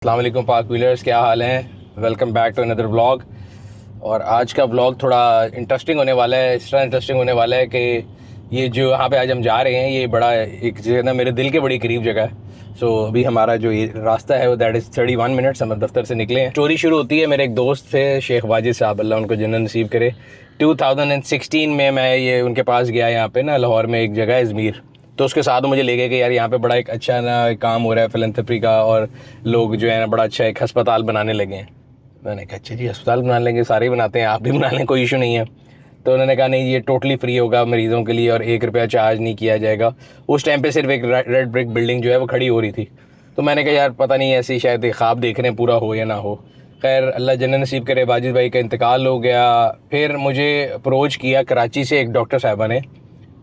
अस्सलाम वालेकुम पाक व्हीलर्स, क्या हाल हैं। Welcome back to another vlog. और आज का व्लॉग थोड़ा इंटरेस्टिंग होने वाला है। इस तरह इंटरेस्टिंग होने वाला है कि ये जो यहाँ पे आज हम जा रहे हैं ये बड़ा एक जगह ना मेरे दिल के बड़ी करीब जगह है। सो अभी हमारा जो ये रास्ता है वो दैट इज़ 31 मिनट्स हम दफ्तर से निकले हैं। स्टोरी शुरू होती है मेरे एक दोस्त थे शेख वाजिद साहब, अल्लाह उनको जन्नत नसीब करे। 2016 में मैं ये उनके पास गया यहाँ पे ना लाहौर में एक जगह है इज़मीर, तो उसके साथ मुझे ले गए कि यार यहाँ पे बड़ा एक अच्छा ना काम हो रहा है फिलैंथ्रोपी का, और लोग जो है ना बड़ा अच्छा एक हस्पताल बनाने लगे हैं। मैंने कहा अच्छा जी अस्पताल बना लेंगे, सारे ही बनाते हैं, आप भी बना लें, कोई इशू नहीं है। तो उन्होंने कहा नहीं ये टोटली फ्री होगा मरीज़ों के लिए और 1 रुपया चार्ज नहीं किया जाएगा। उस टाइम पे सिर्फ एक रेड ब्रिक बिल्डिंग जो है वो खड़ी हो रही थी। तो मैंने कहा यार पता नहीं ऐसी शायद एक ख्वाब देख रहे हैं, पूरा हो या ना हो। खैर अल्लाह जन्नत नसीब करे, वाजिद भाई का इंतकाल हो गया। फिर मुझे अप्रोच किया कराची से एक डॉक्टर साहबा ने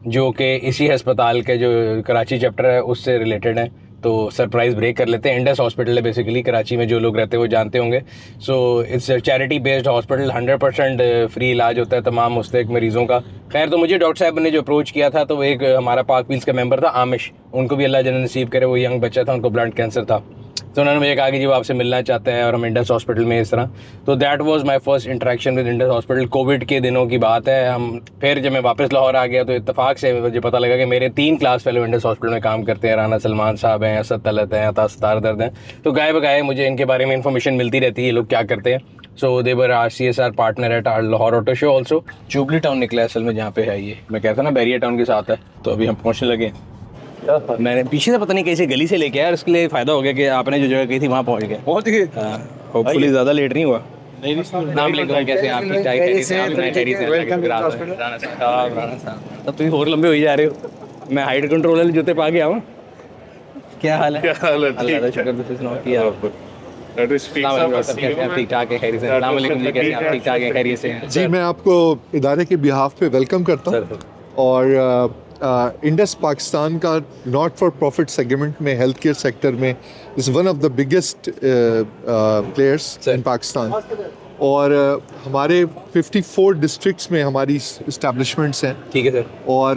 जो कि इसी हस्पताल के जो कराची चैप्टर है उससे रिलेटेड है। तो सरप्राइज़ ब्रेक कर लेते हैं। इंडस हॉस्पिटल है बेसिकली, कराची में जो लोग रहते हैं वो जानते होंगे। So it's charity based hospital, 100% free इलाज होता है तमाम मुस्तहिक मरीज़ों का। खैर तो मुझे डॉक्टर साहब ने जो अप्रोच किया था तो वो एक हमारा पाक व्हील्स का मेंबर था आमिश, उनको भी अल्लाह जन्नत नसीब करे, वो यंग बच्चा था, उनको ब्लड कैंसर था। तो उन्होंने मुझे कहा कि जी वो आपसे मिलना चाहते हैं और हम इंडस हॉस्पिटल में इस तरह। तो that was my first interaction with Indus hospital. Covid के दिनों की बात है। हम फिर जब मैं वापस लाहौर आ गया तो इत्तेफाक से मुझे पता लगा कि मेरे 3 क्लास फेलो इंडस हॉस्पिटल में काम करते हैं। राना सलमान साहब हैं, असद तलत हैं, अता सत्तार दर्द हैं। तो गाय बगाए मुझे इनके बारे में इन्फॉर्मेशन मिलती रहती है, ये लोग क्या करते हैं। So they were our CSR partner at our Lahore auto show also. Jubilee Town निकला है असल में जहाँ पे है ये, मैं कहता ना बैरियर टाउन के साथ है। तो अभी हम पहुँचने लगे। मैंने पीछे से पता नहीं कैसे गली से लेके आया और इसके लिए फ़ायदा हो गया कि आपने जो जगह कही थी वहाँ पहुँच गए। बहुत ही होपफुली ज़्यादा लेट नहीं हुआ। नाम लेकर कैसे आप ठीक ठाक राणा साहब तब तुम और लंबे हो ही जा रहे हो। मैं हाइट कंट्रोल वाले जूते पा के आऊँ। क्या हाल है? क्या हाल है? अल्लाह का शुक्र, तुम सुनाओ क्या ठीक ठाक है, खैरियत से? अस्सलाम वालेकुम जी, कैसे आप? ठीक ठाक है, खैरियत से? जी मैं आपको इदारे के बिहाफ पे वेलकम करता हूँ। और इंडस पाकिस्तान का नॉट फॉर प्रॉफिट सेगमेंट में हेल्थ केयर सेक्टर में is one of the biggest players in Pakistan. और हमारे 54 डिस्ट्रिक्ट्स में हमारी इस्टेब्लिशमेंट्स हैं। ठीक है सर। और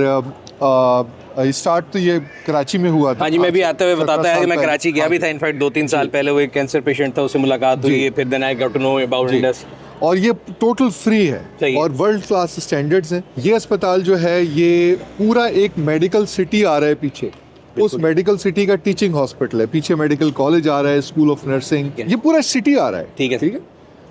स्टार्ट तो ये कराची में हुआ था। हाँ जी, मैं भी आते हुए बताता है कि मैं कराची गया भी था। इनफैक्ट 2-3 साल पहले वो एक कैंसर पेशेंट था, उससे मुलाकात हुई, फिर then I got to know about Indus. और ये टोटल फ्री है और वर्ल्ड क्लास स्टैंडर्ड्स हैं। ये अस्पताल जो है ये पूरा एक मेडिकल सिटी आ रहा है पीछे। उस मेडिकल सिटी का टीचिंग हॉस्पिटल है, पीछे मेडिकल कॉलेज आ रहा है, स्कूल ऑफ नर्सिंग, ये पूरा सिटी आ रहा है। ठीक है ठीक है।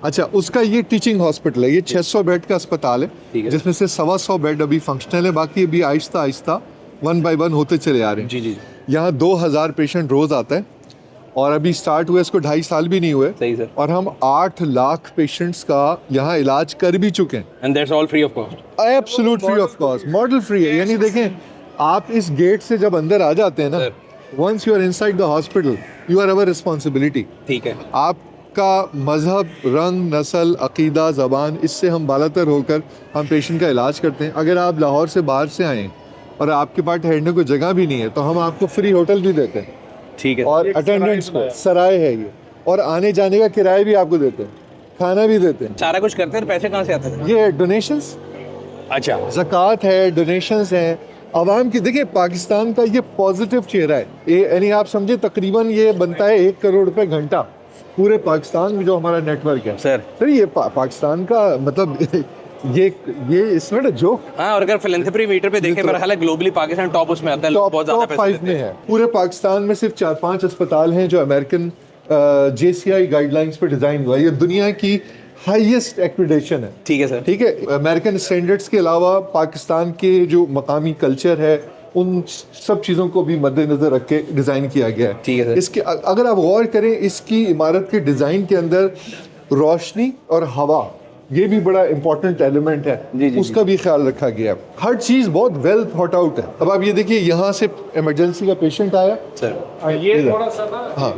अच्छा, उसका ये टीचिंग हॉस्पिटल है। ये 600 बेड का अस्पताल है जिसमें से 125 बेड अभी फंक्शनल है, बाकी अभी आहिस्ता आहिस्ता 1 by 1 होते चले आ रहे हैं। जी जी। यहाँ 2000 पेशेंट रोज आता है और अभी स्टार्ट हुए इसको 2.5 साल भी नहीं हुए। सही सर। और हम 8 लाख पेशेंट्स का यहाँ इलाज कर भी चुके हैं। And that's all free of cost. Absolute free of cost, model free है। यानी देखें, आप इस गेट से जब अंदर आ जाते हैं ना, once you are inside the hospital you are our responsibility. ठीक है। आपका मजहब, रंग, नस्ल, अकीदा, ज़बान, इससे हम बालातर होकर हम पेशेंट का इलाज करते हैं। अगर आप लाहौर से बाहर से आएँ और आपके पास ठहरने को जगह भी नहीं है तो हम आपको फ्री होटल भी देते हैं। ठीक है। और अटेंडेंट्स को सराय है ये, और आने जाने का किराया भी आपको देते हैं, खाना भी देते हैं। सारा कुछ करते हैं। पैसे कहाँ से आते हैं? ये डोनेशंस, अच्छा, ज़कात है, डोनेशंस हैं आवाम की। देखिए पाकिस्तान का ये पॉजिटिव चेहरा है। ये यानी आप समझे तकरीबन ये बनता है 1 करोड़ रुपए घंटा पूरे पाकिस्तान में जो हमारा नेटवर्क है। सर ये पाकिस्तान का मतलब ये इट्स नॉट अ जोक। हाँ, और अगर फिलैंथ्रोपी मीटर पे देखें, मेरा ख्याल है ग्लोबली पाकिस्तान टॉप उसमें आता है, बहुत ज़्यादा पैसे 5 में है। पूरे पाकिस्तान में सिर्फ 4-5 अस्पताल हैं जो अमेरिकन JCI गाइडलाइंस पे डिज़ाइन हुआ है। ये दुनिया की हाईएस्ट एक्रेडिटेशन है। ठीक है सर। ठीक है। अमेरिकन स्टैंडर्ड्स के अलावा पाकिस्तान के जो मकामी कल्चर है उन सब चीज़ों को भी मद्देनजर रख के डिज़ाइन किया गया है। ठीक है सर। इसके अगर आप गौर करें, इसकी इमारत के डिज़ाइन के अंदर रोशनी और हवा, ये भी बड़ा इंपॉर्टेंट एलिमेंट है। जी जी, उसका भी ख्याल रखा गया। हर चीज़ बहुत वेल थॉट आउट है। अब आप ये देखिए, यहाँ से इमरजेंसी का पेशेंट आया सर, ये थोड़ा सा ना, हाँ,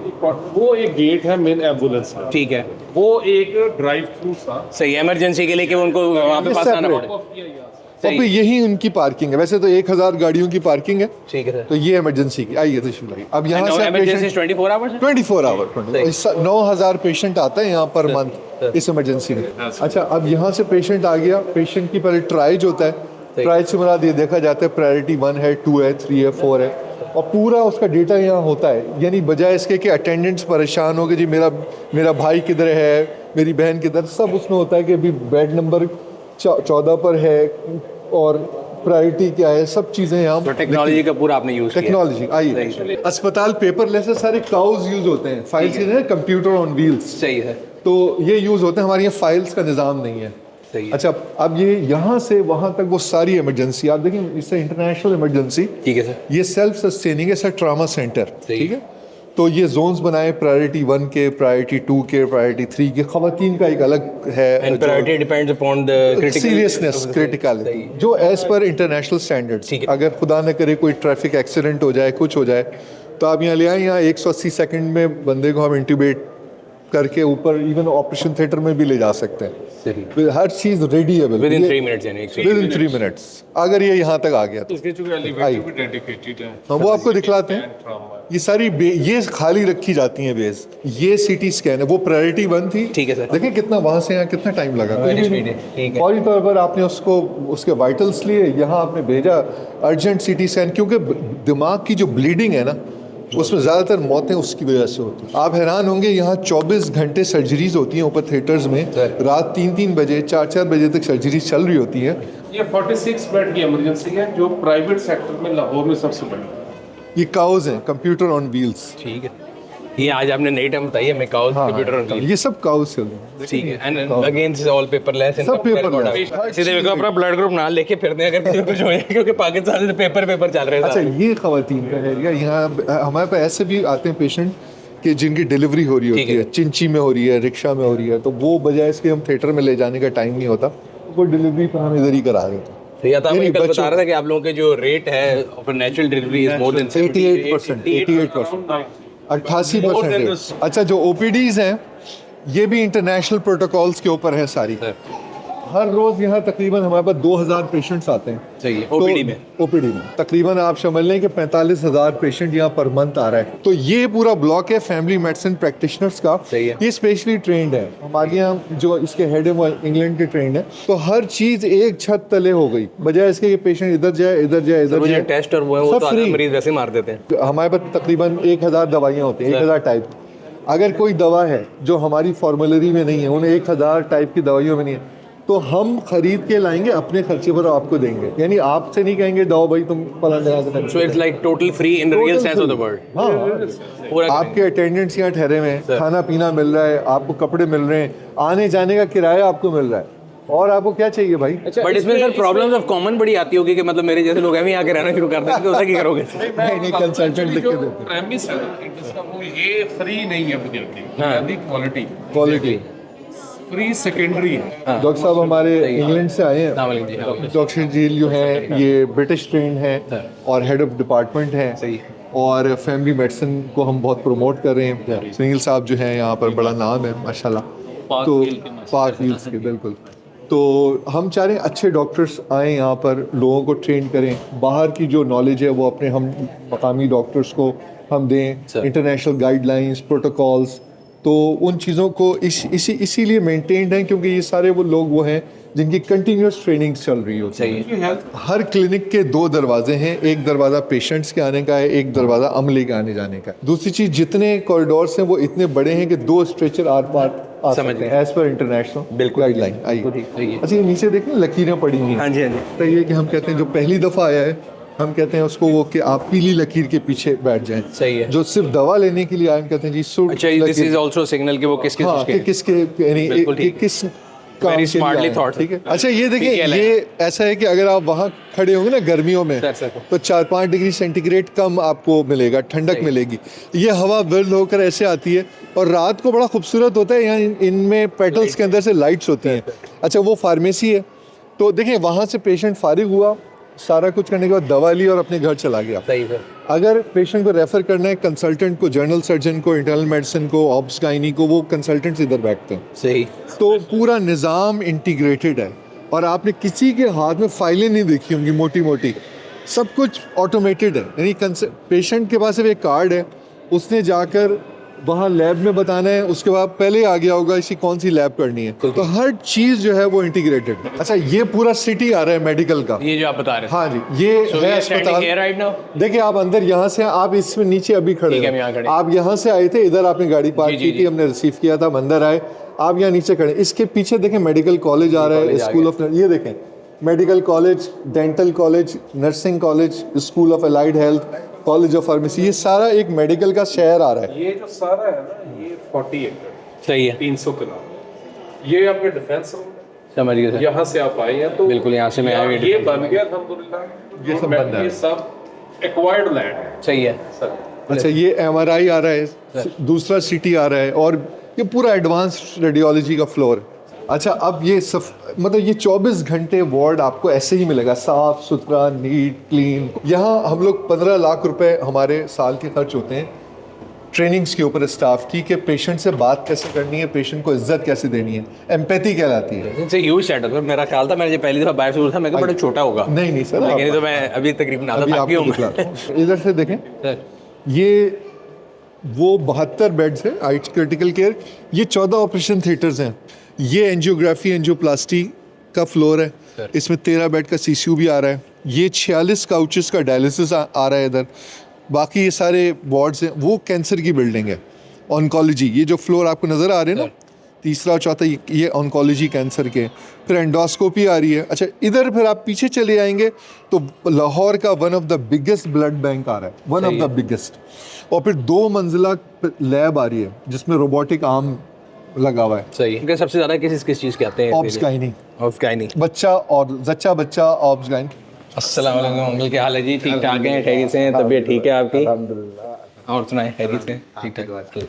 वो एक गेट है मेन एम्बुलेंस का। ठीक है। वो एक ड्राइव थ्रू सा सही, इमरजेंसी के लिए कि उनको वहाँ पे पास आना पड़े। और फिर यही उनकी पार्किंग है। वैसे तो 1000 गाड़ियों की पार्किंग है। ठीक है सर। तो ये इमरजेंसी की आइए तो शुरू। अब यहाँ से 24 आवर्स 24 आवर 9000 पेशेंट आता है यहाँ पर मंथ इस इमरजेंसी में। अच्छा, अब यहाँ से पेशेंट आ गया, पेशेंट की पहले ट्राइज होता है। ट्राइज से मुराद ये देखा जाता है प्रायोरिटी 1 है, 2 है, 3 है, 4 है। और पूरा उसका डेटा यहाँ होता है। यानी बजाय इसके कि अटेंडेंट्स परेशान हो गए जी मेरा भाई किधर है, मेरी बहन किधर, सब उसमें होता है कि अभी बेड नंबर 14 पर है और प्रायोरिटी क्या है, सब चीज़ें यहाँ। तो टेक्नोलॉजी का पूरा आपने यूज़ किया। टेक्नोलॉजी आइए, अस्पताल पेपरलेस है, सारे काउज यूज होते हैं, फाइल्स है कंप्यूटर ऑन व्हील्स। सही है। तो ये यूज होते हैं, हमारे यहाँ फाइल्स का निज़ाम नहीं है। सही है। अच्छा, अब ये यहाँ से वहाँ तक वो सारी इमरजेंसी आप देखिए, इससे इंटरनेशनल इमरजेंसी, ठीक है सर। ये सेल्फ सस्टेनिंग है सर, ट्रामा सेंटर, सही। ठीक है। तो ये जोन्स बनाए, प्रायोरिटी 1 के, प्रायोरिटी 2 के, प्रायोरिटी 3 के, खवातीन का एक अलग है, and priority depends upon the seriousness, criticality, जो एज पर इंटरनेशनल स्टैंडर्ड्स। अगर खुदा न करे कोई ट्रैफिक एक्सीडेंट हो जाए, कुछ हो जाए, तो आप यहाँ ले आए, यहाँ 180 सेकंड में बंदे को हम इंट्यूबेट करके ऊपर इवन ऑपरेशन थिएटर में भी ले जा सकते हैं। सही। हर चीज़ रेडी है, विद इन 3 मिनट्स, यानी विद इन 3 मिनट्स अगर ये यहाँ तक आ गया तो। इसके जो एलिवेटर भी डेडिकेटेड है, हाँ, वो आपको दिखलाते हैं। ये सारी ये खाली रखी जाती हैं बेस। ये सीटी स्कैन है, वो प्रायोरिटी 1 थी, ठीक है सर। देखिए कितना वहाँ से यहाँ कितना टाइम लगा। ठीक है। फौरी तौर पर आपने उसको उसके वाइटल्स लिए, यहाँ आपने भेजा अर्जेंट सीटी स्कैन, क्योंकि दिमाग की जो ब्लीडिंग है ना, उसमें ज़्यादातर मौतें उसकी वजह से होती हैं। आप हैरान होंगे, यहाँ 24 घंटे सर्जरीज होती हैं ऊपर थिएटर्स में, रात 3-3 बजे 4-4 बजे तक सर्जरीज चल रही होती हैं। ये 46 बेड की इमरजेंसी है जो प्राइवेट सेक्टर में लाहौर में सबसे बड़ी है। ये काउज हैं, कंप्यूटर ऑन व्हील्स। ठीक है। ये आज आपने नई टर्म बताई है, मैं काउज कंप्यूटर ऑन व्हील्स। ये सब काउज चल रहे हैं। ठीक है। And again this is all paperless, सब paperless। सीधे देखो अपना ब्लड ग्रुप ना लेके फिरते हैं अगर किसी को कुछ हो जाए, क्योंकि पाकिस्तान में पेपर चल रहे हैं। अच्छा, ये खवातीन का एरिया, यहाँ हमारे पास ऐसे भी आते हैं पेशेंट कि जिनकी डिलीवरी हो रही होती है, चिंची में हो रही है, रिक्शा में हो रही है, तो वो बजाय इसके हम थिएटर में ले जाने का टाइम नहीं होता, वो डिलीवरी पर हम इधर ही करा रहे थे। या तो आप कल बता रहे थे कि आप लोगों के जो रेट है of natural delivery is more than 88%, 88%। अच्छा, जो ओपीडीज हैं ये भी इंटरनेशनल प्रोटोकॉल्स के ऊपर है सारी। हर रोज यहाँ तकरीबन हमारे पास 2000 पेशेंट्स आते हैं। सही है। ओपीडी में तकरीबन आप समझ लें कि 45,000 पेशेंट यहाँ पर मंथ आ रहा है। तो ये पूरा ब्लॉक है फैमिली मेडिसिन प्रैक्टिशनर्स का। सही है। ये स्पेशली ट्रेंड है, हमारे यहाँ जो इसके हेड है वो इंग्लैंड के ट्रेंड है। तो हर चीज एक छत तले हो गई, बजाय इसके कि पेशेंट इधर जाए इधर जाए इधर जाए। टेस्ट और वो तो आधे मरीज वैसे मार देते हैं। हमारे पास तकरीबन 1000 दवाइयाँ होती हैं, 1000 टाइप। अगर कोई दवा है जो हमारी फॉर्मुलरी में नहीं है, उन्हें 1000 टाइप की दवाइयों में नहीं है, तो हम खरीद के लाएंगे अपने खर्चे पर, आपको देंगे। यानी आपसे नहीं कहेंगे दो भाई तुम फलां जगह से। So it's like total free in the real sense of the word. हाँ, आपके अटेंडेंट्स यहाँ ठहरे हुए हैं, खाना पीना मिल रहा है, आपको कपड़े मिल रहे हैं, आने जाने का किराया आपको मिल रहा है, और आपको क्या चाहिए भाई। बट इसमें सर प्रॉब्लम्स ऑफ कॉमन बड़ी आती होगी कि मतलब मेरे जैसे लोग हैं यहाँ के रहना शुरू कर देंगे, तो क्या करोगे? नहीं, कंसल्टेंट लिख के देते प्रेमिस है जिसका वो ये फ्री नहीं है, बुनियादी क्वालिटी फ्री सेकेंडरी है। डॉक्टर साहब हमारे इंग्लैंड से आए हैं, डॉक्टर जील जो है ये ब्रिटिश ट्रेंड है और हेड ऑफ डिपार्टमेंट है, और फैमिली मेडिसिन को हम बहुत प्रमोट कर रहे हैं। सुनील साहब जो है यहाँ पर बड़ा नाम है माशाल्लाह, तो पाक व्हील्स के बिल्कुल। तो हम चाह रहे हैं अच्छे डॉक्टर्स आएँ यहाँ पर, लोगों को ट्रेन करें, बाहर की जो नॉलेज है वो अपने हम मकामी डॉक्टर्स को हम दें, इंटरनेशनल गाइडलाइंस प्रोटोकॉल्स, तो उन चीज़ों को इसीलिए मेंटेन्ड हैं क्योंकि ये सारे वो लोग वो हैं जिनकी कंटिन्यूस ट्रेनिंग चल रही होती है। हर क्लिनिक के 2 दरवाजे हैं, एक दरवाज़ा पेशेंट्स के आने का है, एक दरवाज़ा अमले के आने जाने का है। दूसरी चीज़, जितने कॉरिडोर्स हैं वो इतने बड़े हैं कि 2 स्ट्रेचर आर पार आ सकते हैं एज पर इंटरनेशनल गाइडलाइन। आइए, अच्छा ये नीचे देखें लकीरें पड़ी हुई हैं। हाँ जी, हाँ जी। तो ये कि हम कहते हैं जो पहली दफ़ा आया है, हम कहते हैं उसको वो कि आप पीली लकीर के पीछे बैठ जाएं। सही है। जो सिर्फ दवा लेने के लिए आए, हम कहते हैं जी सूट। अच्छा, दिस इज आल्सो सिग्नल कि वो किसके हाँ, कि किसके यानी किस काम के लिए आए हैं, ठीक है। अच्छा ये देखिए, ये ऐसा है कि अगर आप वहाँ खड़े होंगे ना गर्मियों में, तो 4-5 डिग्री सेंटीग्रेड कम आपको मिलेगा, ठंडक मिलेगी। ये हवा विल्ड होकर ऐसे आती है, और रात को बड़ा खूबसूरत होता है। यहाँ इनमें पेटल्स के अंदर से लाइट्स होती हैं। अच्छा, वो फार्मेसी है, तो देखिए वहाँ से पेशेंट फारिग हुआ, सारा कुछ करने के बाद दवा ली और अपने घर चला गया। सही है। अगर पेशेंट को रेफर करना है कंसल्टेंट को, जनरल सर्जन को, इंटरनल मेडिसिन को, ऑब्स गायनी को, वो कंसल्टेंट्स इधर बैठते हैं। सही। तो पूरा निज़ाम इंटीग्रेटेड है, और आपने किसी के हाथ में फाइलें नहीं देखी होंगी मोटी मोटी, सब कुछ ऑटोमेटेड है। यानी पेशेंट के पास सिर्फ एक कार्ड है, उसने जाकर वहाँ लैब में बताना है, उसके बाद पहले ही आ गया होगा इसी कौन सी लैब करनी है, तो हर चीज़ जो है वो इंटीग्रेटेड। अच्छा, ये पूरा सिटी आ रहा है मेडिकल का, ये जो आप बता रहे हैं। हाँ जी, ये है अस्पताल। देखिए आप अंदर यहाँ से, आप इसमें नीचे अभी खड़े हैं, आप यहाँ से आए थे, इधर आपने गाड़ी पार्क की थी, हमने रिसीव किया था, हम अंदर आए, आप यहाँ नीचे खड़े। इसके पीछे देखें मेडिकल कॉलेज आ रहा है, स्कूल ऑफ, ये देखें medical college, dental college, nursing college, school of allied health, college of pharmacy, ये सारा एक मेडिकल का शहर आ रहा है। ये जो सारा है ना, ये 40 एकड़, सही है, 300 किलोमीटर, ये आपके डिफेंस रोड है, समझ गए सर। यहाँ से आप आए हैं तो बिल्कुल यहाँ से मैं आया, ये बन गया अल्हम्दुलिल्लाह, ये सब बन रहा है, ये सब एक्वायर्ड लैंड है। सही है सर अच्छा, ये MRI आ रहा है, दूसरा सिटी आ रहा है, और ये पूरा एडवांस रेडियोलॉजी का फ्लोर। अच्छा, अब ये मतलब ये 24 घंटे वार्ड आपको ऐसे ही मिलेगा, साफ सुथरा, नीट, क्लीन। यहाँ हम लोग 15 लाख रुपए हमारे साल के खर्च होते हैं ट्रेनिंग्स के ऊपर स्टाफ की, कि पेशेंट से बात कैसे करनी है, पेशेंट को इज्जत कैसे देनी है, एम्पैथी कहलाती है। इनसे ह्यूज सेटअप है। मेरा ख्याल था, मैंने जब पहली दफा बाहर से था, मैं बड़ा छोटा होगा। नहीं सर, लेकिन तो मैं अभी तकरीबन आधा थक हूँ। इधर से देखें, ये वो 72 बेड्स हैं आइट क्रिटिकल केयर, ये 14 ऑपरेशन थिएटर्स हैं, ये एंजियोग्राफी एंजियोप्लास्टी का फ्लोर है, इसमें 13 बेड का CCU भी आ रहा है, ये 46 काउचेस का डायलिसिस आ रहा है इधर, बाकी ये सारे वार्ड्स हैं। वो कैंसर की बिल्डिंग है, ऑन्कोलॉजी, ये जो फ्लोर आपको नज़र आ रहे हैं ना, तीसरा और चौथा, ये ऑन्कोलॉजी कैंसर के, फिर एंडोस्कोपी आ रही है। अच्छा, इधर फिर आप पीछे चले आएंगे तो लाहौर का one of the biggest blood bank आ रहा है, वन ऑफ द बिगेस्ट, और फिर 2 मंजिला लैब आ रही है जिसमें रोबोटिक आर्म लगा हुआ है। सही है। सबसे ज़्यादा किस चीज़ के आते हैं? ऑब्स-गाइनी, बच्चा और जच्चा बच्चा, ऑब्स-गाइनी। अस्सलाम वालेकुम अंकल, क्या हाल है जी? ठीक ठाक हैं? खैरियत से हैं? तबीयत ठीक है आपकी? अल्हम्दुलिल्लाह। और सुनाएं, खैरियत से? ठीक ठाक।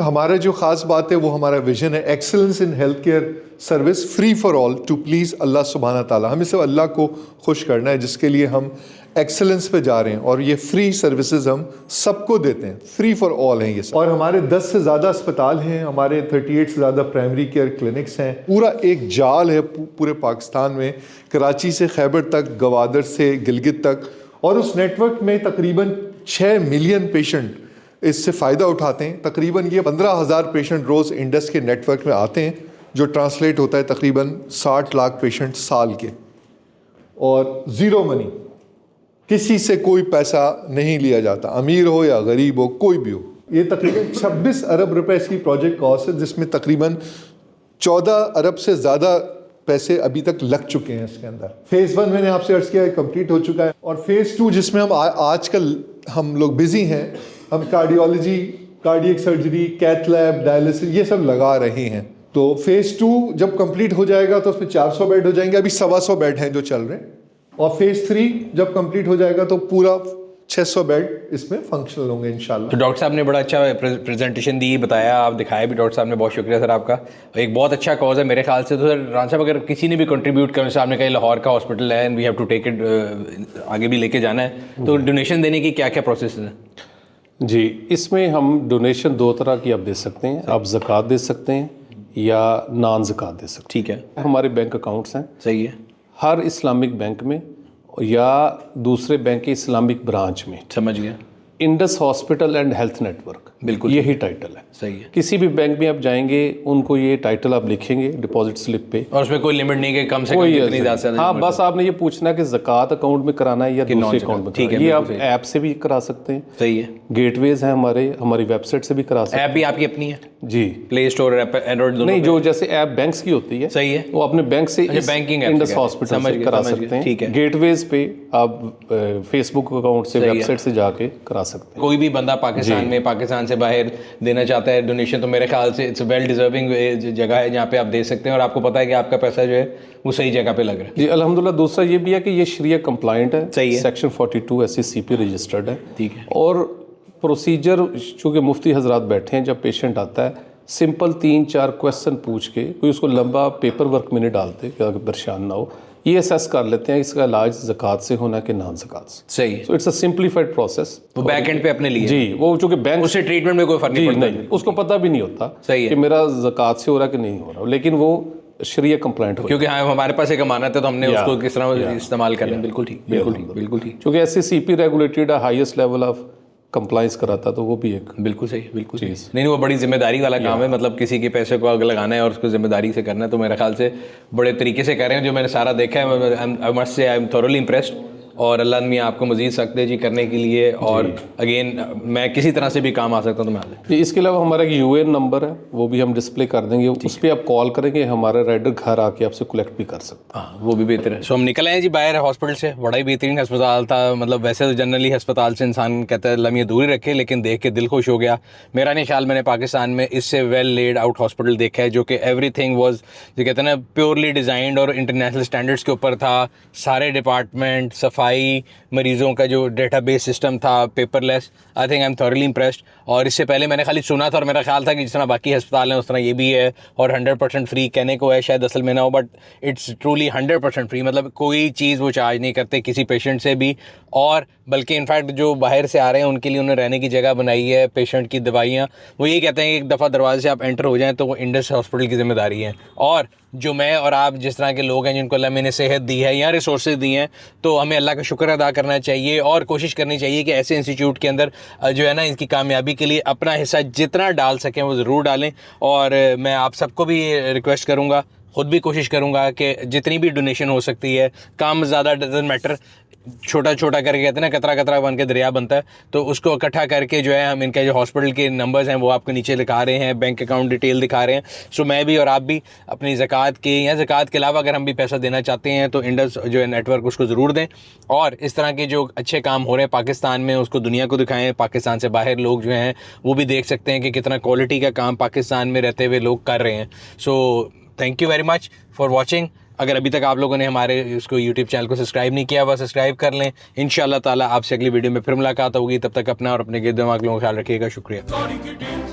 हमारा जो ख़ास बात है वो हमारा विजन है, excellence in health care service, free for all, to please Allah सुब्हाना ताला। हमें सिर्फ अल्लाह को खुश करना है, जिसके लिए हम एक्सेलेंस पे जा रहे हैं, और ये फ्री सर्विसेज हम सबको देते हैं, फ्री फॉर ऑल हैं ये सब। और हमारे 10 से ज़्यादा अस्पताल हैं, हमारे 38 से ज़्यादा प्राइमरी केयर क्लिनिक्स हैं, पूरा एक जाल है पूरे पाकिस्तान में, कराची से खैबर तक, गवादर से गिलगित तक, और उस नेटवर्क में तकरीबन 6 मिलियन पेशेंट इससे फ़ायदा उठाते हैं। तकरीबन ये 15,000 पेशेंट रोज़ इंडस के नेटवर्क में आते हैं, जो ट्रांसलेट होता है तकरीबन 60 लाख पेशेंट साल के, और ज़ीरो मनी, किसी से कोई पैसा नहीं लिया जाता, अमीर हो या गरीब हो, कोई भी हो। ये तकरीबन 26 अरब रुपए इसकी प्रोजेक्ट कॉस्ट है, जिसमें तकरीबन 14 अरब से ज़्यादा पैसे अभी तक लग चुके हैं इसके अंदर। फेज़ 1 मैंने आपसे अर्ज़ किया कंप्लीट हो चुका है, और फेज़ 2 जिसमें हम आजकल हम लोग बिजी हैं, हम cardiology, cardiac surgery, cath lab, dialysis, ये सब लगा रहे हैं। तो फेज़ 2 जब कंप्लीट हो जाएगा तो उसमें 400 बेड हो जाएंगे, अभी 125 बेड हैं जो चल रहे हैं, और फेज़ 3 जब कंप्लीट हो जाएगा तो पूरा 600 बेड इसमें फंक्शनल होंगे इंशाल्लाह। तो डॉक्टर साहब ने बड़ा अच्छा प्रेजेंटेशन दी, बताया, आप दिखाया भी डॉक्टर साहब ने, बहुत शुक्रिया सर आपका। एक बहुत अच्छा कॉज है मेरे ख्याल से। तो सर रान साहब, अगर किसी ने भी कंट्रीब्यूट करना, जैसे आपने कहा लाहौर का हॉस्पिटल है and we have to take it, आगे भी लेके जाना है, तो डोनेशन देने की क्या क्या प्रोसेस है? जी, इसमें हम डोनेशन 2 तरह की आप दे सकते हैं, आप ज़कात दे सकते हैं या नॉन ज़कात दे सकते ठीक है। हैं। हमारे बैंक अकाउंट्स हैं, सही है, हर इस्लामिक बैंक में या दूसरे बैंक के इस्लामिक ब्रांच में। समझ गया। Indus hospital and health network, बिल्कुल यही टाइटल है। सही है। किसी भी बैंक में आप जाएंगे, उनको ये टाइटल आप लिखेंगे डिपॉजिट स्लिप पे, और उसमें कोई लिमिट नहीं कि कम से कम कितनी ज़्यादा। हाँ, बस आपने ये पूछना है कि ज़कात अकाउंट में कराना है या दूसरे अकाउंट में। ठीक है, ये आप ऐप से भी करा सकते हैं। सही है। गेटवेज हैं हमारी वेबसाइट से भी करा सकते हैं। ऐप भी आपकी अपनी है? जी, प्ले स्टोर, एंड्रॉइड दोनों? नहीं, जो जैसे ऐप बैंक्स की होती है, सही है, वो अपने बैंक से बैंकिंग इंडस हॉस्पिटल से करा सकते हैं। ठीक है। गेटवेज पे आप फेसबुक अकाउंट से, वेबसाइट से जाके करा सकते हैं। कोई भी बंदा पाकिस्तान में, पाकिस्तान से बाहर देना चाहता है डोनेशन, तो मेरे ख्याल से इट्स वेल डिजर्विंग जगह है जहाँ पे आप दे सकते हैं, और आपको पता है कि आपका पैसा जो है वो सही जगह पे लग रहा है। जी अल्हम्दुलिल्लाह। दूसरा ये भी है कि ये शरिया कंप्लाइंट है, सही है, सेक्शन 42 SCCP रजिस्टर्ड है। ठीक है। और प्रोसीजर, चूँकि मुफ्ती हजरात बैठे हैं, जब पेशेंट आता है सिंपल 3-4 क्वेश्चन पूछ के, कोई उसको लंबा पेपर वर्क में नहीं डालते कि परेशान ना हो, ये असेस कर लेते हैं इसका इलाज ज़कात से होना कि नॉन ज़कात से। सही है। So it's a simplified process. वो बैक एंड पे अपने लिए, जी, वो चूँकि बैंक उससे ट्रीटमेंट में कोई फर्क नहीं पड़ता, नहीं, उसको पता भी नहीं होता सही है कि मेरा ज़कात से हो रहा कि नहीं हो रहा, लेकिन वो शरिया कंप्लाइंट हो, क्योंकि हाँ हमारे पास एक अमानत है, तो हमने उसको किस तरह इस्तेमाल करना है। बिल्कुल ठीक, बिल्कुल ठीक, बिल्कुल ठीक। क्योंकि SCCP रेगुलेटेड है हाईएस्ट लेवल ऑफ कंप्लाइंस कराता है, तो वो भी एक बिल्कुल सही, बिल्कुल सही। चीज़। नहीं, वो बड़ी जिम्मेदारी वाला काम है, मतलब किसी के पैसे को आगे लगाना है और उसको जिम्मेदारी से करना है, तो मेरे ख्याल से बड़े तरीके से कर रहे हैं। जो मैंने सारा देखा है, I must say I am thoroughly impressed. और अल्लाह मियाँ आपको मजीद सकते जी करने के लिए, और अगेन मैं किसी तरह से भी काम आ सकता हूँ तो मैं आ जाऊँ। जी, इसके अलावा हमारा एक यूएन नंबर है, वो भी हम डिस्प्ले कर देंगे, उस पर आप कॉल करेंगे, हमारा राइडर घर आके आपसे कलेक्ट भी कर सकता हाँ, वो भी बेहतर है। सो हम निकल आए जी बाहर हॉस्पिटल से। बड़ा ही बेहतरीन अस्पताल था, मतलब वैसे तो जनरली अस्पताल से इंसान कहता है लम्हे दूरी रखे, लेकिन देख के दिल खुश हो गया। मेरा नहीं ख्याल मैंने पाकिस्तान में इससे वेल लेड आउट हॉस्पिटल देखा है, जो कि एवरीथिंग वाज, जो कहते हैं ना, प्योरली डिज़ाइंड और इंटरनेशनल स्टैंडर्ड्स के ऊपर था। सारे डिपार्टमेंट, सफाई, मरीज़ों का जो डेटाबेस सिस्टम था, paperless. I think I am thoroughly impressed. और इससे पहले मैंने खाली सुना था और मेरा ख्याल था कि जिस तरह बाकी अस्पताल हैं उस तरह ये भी है, और 100% फ्री कहने को है, शायद असल में ना हो, बट इट्स ट्रूली 100% फ्री। मतलब कोई चीज़ वो चार्ज नहीं करते किसी पेशेंट से भी, और बल्कि इनफैक्ट जो बाहर से आ रहे हैं उनके लिए उन्होंने रहने की जगह बनाई है, पेशेंट की दवाइयाँ। वो यही कहते हैं कि एक दफ़ा दरवाजे से आप एंटर हो जाएँ तो वो इंडस हॉस्पिटल की जिम्मेदारी है। और जो मैं और आप जिस तरह के लोग हैं जिनको अल्लाह ने सेहत दी है या रिसोर्सेज दी हैं, तो हमें अल्लाह का शुक्र अदा करना चाहिए और कोशिश करनी चाहिए कि ऐसे इंस्टीट्यूट के अंदर जो है ना, इनकी कामयाबी के लिए अपना हिस्सा जितना डाल सकें वो ज़रूर डालें। और मैं आप सबको भी रिक्वेस्ट करूँगा, ख़ुद भी कोशिश करूँगा कि जितनी भी डोनेशन हो सकती है, कम ज़्यादा डजंट मैटर, छोटा छोटा करके कहते हैं ना, कतरा कतरा बन के दरिया बनता है, तो उसको इकट्ठा करके जो है हम इनके जो हॉस्पिटल के नंबर्स हैं वो आपको नीचे दिखा रहे हैं, बैंक अकाउंट डिटेल दिखा रहे हैं। सो मैं भी और आप भी अपनी ज़कात के या ज़कात के अलावा अगर हम भी पैसा देना चाहते हैं तो इंडस जो है नेटवर्क उसको ज़रूर दें, और इस तरह के जो अच्छे काम हो रहे हैं पाकिस्तान में उसको दुनिया को दिखाएँ। पाकिस्तान से बाहर लोग जो हैं वो भी देख सकते हैं कि कितना क्वालिटी का काम पाकिस्तान में रहते हुए लोग कर रहे हैं। So thank you very much for watching. अगर अभी तक आप लोगों ने हमारे इसको यूट्यूब चैनल को सब्सक्राइब नहीं किया हुआ, सब्सक्राइब कर लें। इंशाअल्लाह ताला आपसे अगली वीडियो में फिर मुलाकात होगी। तब तक अपना और अपने गिरद दिमाग लोगों का ख्याल रखिएगा। शुक्रिया।